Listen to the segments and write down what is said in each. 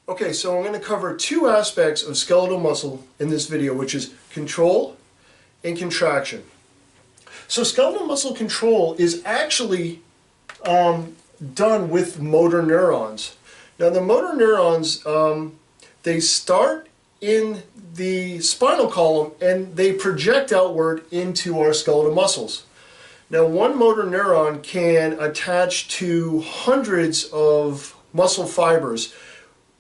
Okay, so I'm going to cover two aspects of skeletal muscle in this video, which is control and contraction. So skeletal muscle control is actually done with motor neurons. Now the motor neurons, they start in the spinal column and they project outward into our skeletal muscles. Now one motor neuron can attach to hundreds of muscle fibers,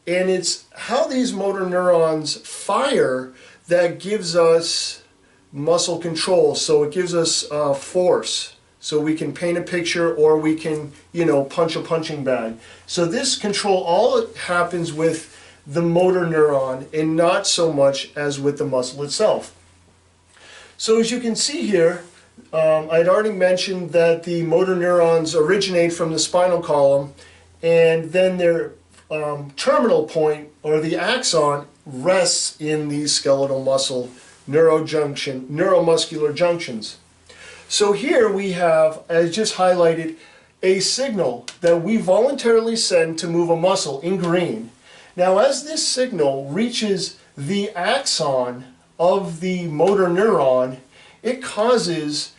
and it's how these motor neurons fire that gives us muscle control. So it gives us force. So we can paint a picture, or we can, punch a punching bag. So this control all happens with the motor neuron and not so much as with the muscle itself. So as you can see here, I'd already mentioned that the motor neurons originate from the spinal column, and then their terminal point, or the axon, rests in these skeletal muscle neuromuscular junctions. So here we have, as just highlighted, a signal that we voluntarily send to move a muscle in green. Now as this signal reaches the axon of the motor neuron, it causes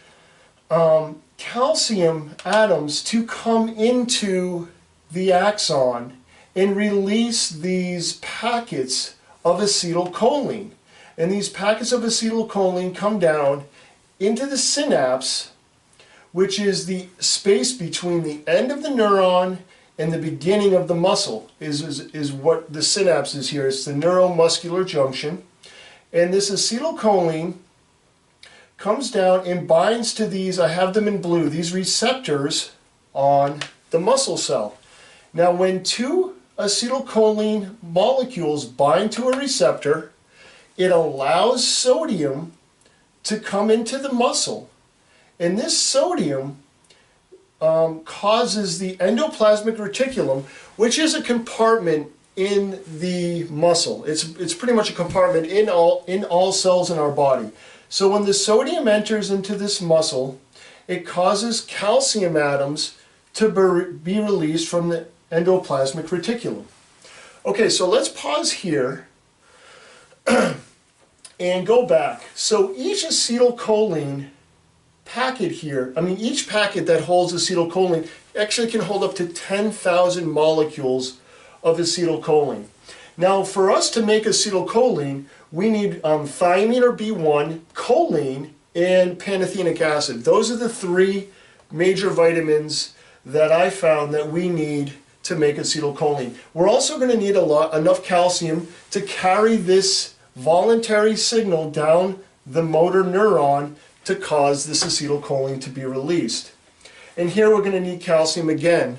calcium atoms to come into the axon and release these packets of acetylcholine. And these packets of acetylcholine come down into the synapse, which is the space between the end of the neuron and the beginning of the muscle, is what the synapse is here. It's the neuromuscular junction. And this acetylcholine comes down and binds to these, I have them in blue, these receptors on the muscle cell. Now when two acetylcholine molecules bind to a receptor, it allows sodium to come into the muscle, and this sodium causes the endoplasmic reticulum, which is a compartment in the muscle. It's pretty much a compartment in all cells in our body. So when the sodium enters into this muscle, it causes calcium atoms to be released from the endoplasmic reticulum. Okay, so let's pause here and go back. So each acetylcholine packet here, each packet that holds acetylcholine actually can hold up to 10,000 molecules of acetylcholine. Now for us to make acetylcholine, we need thiamine or B1, choline, and pantothenic acid. Those are the three major vitamins that I found that we need to make acetylcholine. We're also going to need enough calcium to carry this voluntary signal down the motor neuron to cause this acetylcholine to be released. And here we're going to need calcium again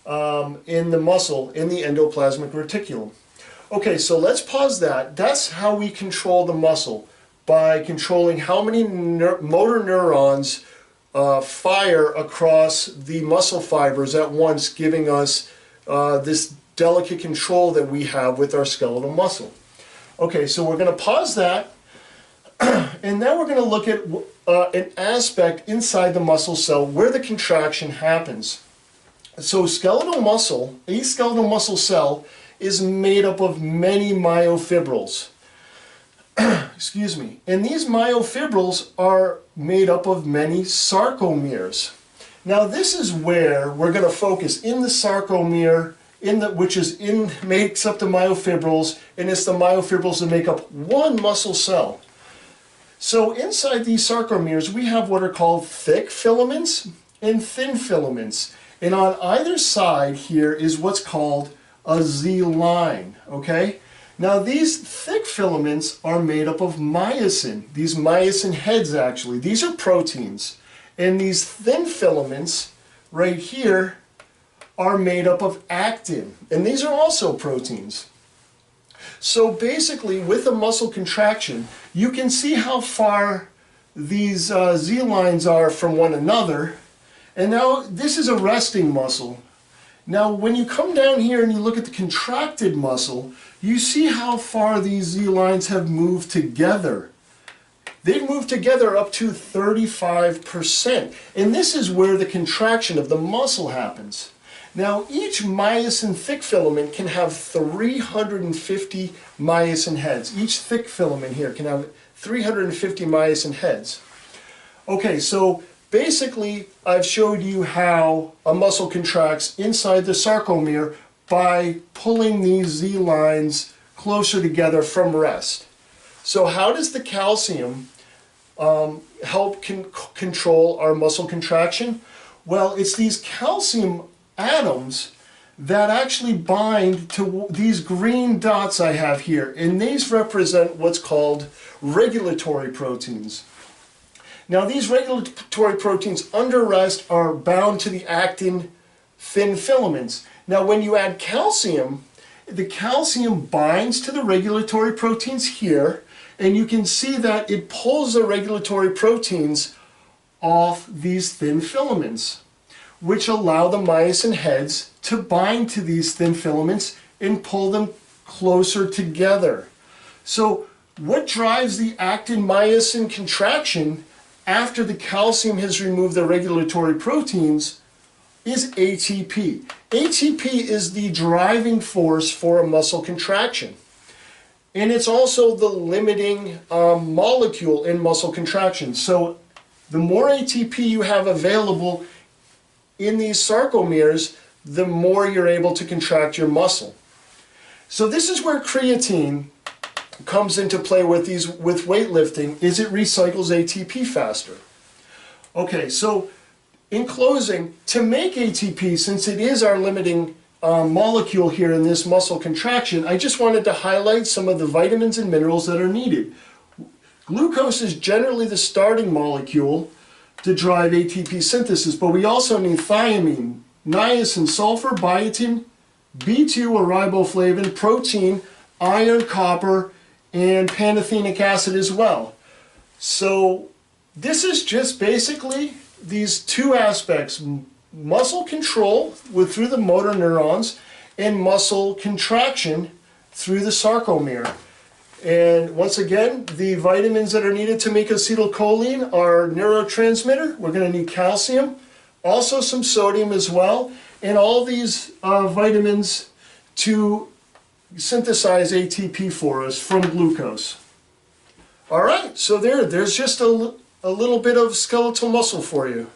in the muscle, in the endoplasmic reticulum. Okay, so let's pause that. That's how we control the muscle, by controlling how many motor neurons fire across the muscle fibers at once, giving us this delicate control that we have with our skeletal muscle. Okay, so we're going to pause that, and now we're going to look at an aspect inside the muscle cell where the contraction happens. So a skeletal muscle cell is made up of many myofibrils. Excuse me. And these myofibrils are made up of many sarcomeres. Now this is where we're going to focus, in the sarcomere, which makes up the myofibrils, and it's the myofibrils that make up one muscle cell. So inside these sarcomeres we have what are called thick filaments and thin filaments. And on either side here is what's called a Z-line, okay? Now these thick filaments are made up of myosin, these myosin heads actually. These are proteins. And these thin filaments right here are made up of actin, and these are also proteins. So basically with a muscle contraction, you can see how far these Z-lines are from one another. And now this is a resting muscle. Now when you come down here and you look at the contracted muscle, you see how far these Z-lines have moved together. They've moved together up to 35%. And this is where the contraction of the muscle happens. Now, each myosin thick filament can have 350 myosin heads. Each thick filament here can have 350 myosin heads. Okay, so basically I've showed you how a muscle contracts inside the sarcomere by pulling these Z lines closer together from rest. So how does the calcium help control our muscle contraction? Well, it's these calcium atoms that actually bind to these green dots I have here, and these represent what's called regulatory proteins. Now, these regulatory proteins under rest are bound to the actin thin filaments. Now, when you add calcium, the calcium binds to the regulatory proteins here, and you can see that it pulls the regulatory proteins off these thin filaments, which allow the myosin heads to bind to these thin filaments and pull them closer together. So what drives the actin myosin contraction after the calcium has removed the regulatory proteins is ATP. ATP is the driving force for a muscle contraction. And it's also the limiting molecule in muscle contraction. So the more ATP you have available in these sarcomeres, the more you're able to contract your muscle. So this is where creatine comes into play with weightlifting, is it recycles ATP faster. Okay, so in closing, to make ATP, since it is our limiting molecule here in this muscle contraction, I just wanted to highlight some of the vitamins and minerals that are needed. Glucose is generally the starting molecule to drive ATP synthesis, but we also need thiamine, niacin, sulfur, biotin, B2 or riboflavin, protein, iron, copper, and pantothenic acid as well. So this is just basically these two aspects: muscle control through the motor neurons and muscle contraction through the sarcomere. And once again, the vitamins that are needed to make acetylcholine are neurotransmitter. We're going to need calcium, also some sodium as well, and all these vitamins to synthesize ATP for us from glucose. All right, so there's just a little bit of skeletal muscle for you.